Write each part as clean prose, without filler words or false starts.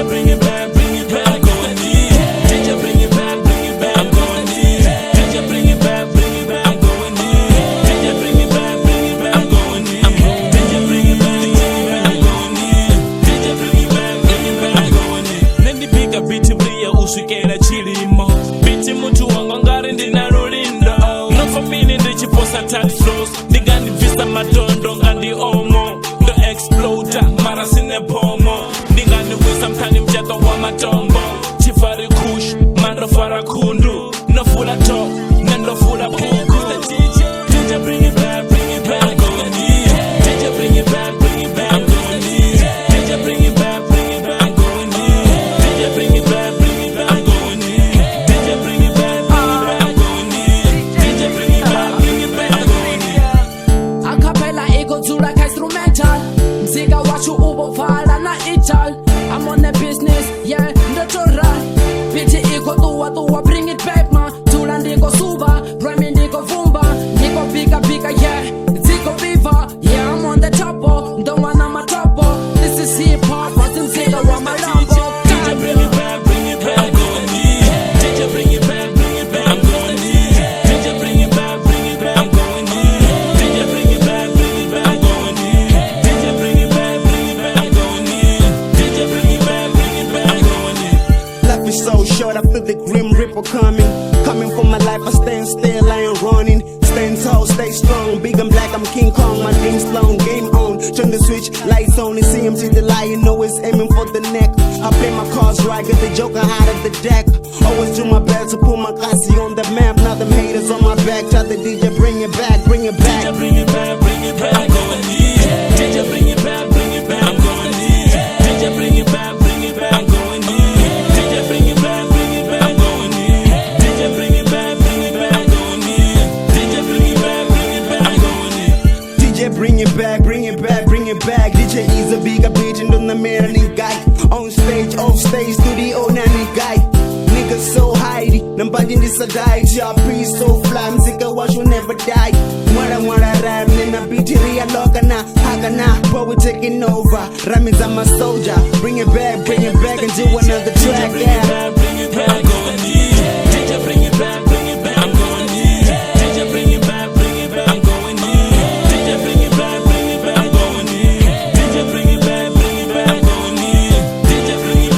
bring it back, bring it back. I'm going in. DJ, bring it back, bring it back. I'm going in. DJ, bring it back, bring it back. I'm going in. DJ, bring it back, bring it back. I'm going in. DJ, bring it back, bring it back. I'm going in. DJ, bring it back, bring it back. I'm going in. Nendipiga biti mlia uswikela chilimo. Biti muntu wangu ngari ndinarulindo. Nofamini ndichiposa tat flows. Ndigani vista matondo ngandi omo. Ndo exploder mara sine pomo. Ndigani wisa mkani mjaka wa matombo. Chifari kush mando fara kundu. Nofula top nendo fula puku. DJ bring it back, bring it back. I'm going in. DJ bring it back, bring it back. I'm going in. DJ bring it back, bring it back. I'm going in. DJ bring it back, bring it back. I'm going in. DJ bring it back, bring it back. I'm going in. DJ bring it back, bring it back. I'm going in. A cappella ego zura ka instrumental. Mzika washu ubo fala na ital. I'm on the business, yeah, natural. Biti ego tuwa, bring it back ma. Tula ndiko suba, rhyming ndiko vumba. Ndiko pika, yeah, ziko viva. Yeah, I'm on the topo, don't wanna my topo. This is hip hop, I think zika wa malambo. DJ bring it back, bring it back. I'm going in. DJ bring it back, bring it back. I'm going in. DJ bring it back, bring it back. I'm going in. DJ bring it back, bring it back. I'm going in. DJ bring it back, bring it back. I'm going in. DJ bring it back, bring it back. I'm going in. Life is so short, I feel the grim reaper coming. Coming for my life, I stand still, I ain't running. Stand tall, stay strong, big and black, I'm King Kong. My dreams long, game on. Turn the switch, lights on, and see him see the lion, know it's aiming for the neck. I play my cards right, get the joker out of the deck. Always do my best to put my classy on the map. Now them haters on my back, try the DJ, bring it back, bring it back. DJ bring it back, bring it back. I'm going in. DJ bring it back, bring it back. I'm going in. DJ bring it back, bring it back. I'm going in. DJ bring it back, bring it back. I'm going in. DJ bring it back, bring it back. I'm going in. DJ bring it back, bring it back. I'm going in. DJ bring it back, bring it back, bring it back. DJ is a bigger bitch and on the man guy. On stage, off stage, studio nanny guy. Niggas so hidey, nobody needs a die. Your piece so fly, mzika watch will never die. Mwara rhyme, nina beat ria lokana, hakana, but we taking over. Rhyme is I'm a soldier. Bring it back, and do another track, yeah. Bring it back, I'm going in. DJ bring it back, bring it back. I'm going in. DJ bring it back, bring it back. I'm going in. DJ bring it back, bring it back. I'm going in. DJ bring it back, bring it back. I'm going in. DJ bring it back, bring it back. I'm going in. DJ bring it back,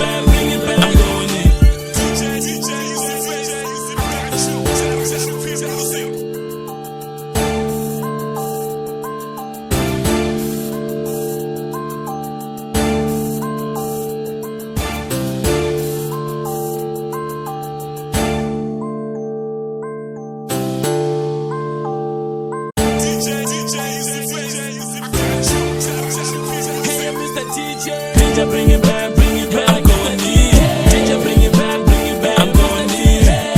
bring it back. I'm going in. DJ bring it back, bring it back. I'm going in. DJ bring it back, bring it back. I'm going in.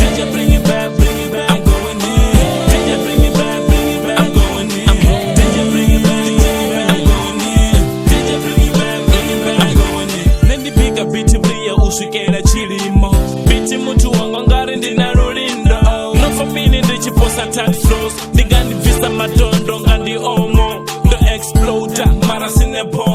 DJ bring it back, bring it back. I'm going in. DJ bring it back, bring it back. I'm going in. DJ bring it back, bring it back. I'm going in. Nendipiga biti mlia uswikela chilimo. Biti muntu wangu ngari ndinarulindo. Nofamini ndichiposa tat flows. Ndigani vista matondo ngandi omo. Ndo exploder mara sine pomo.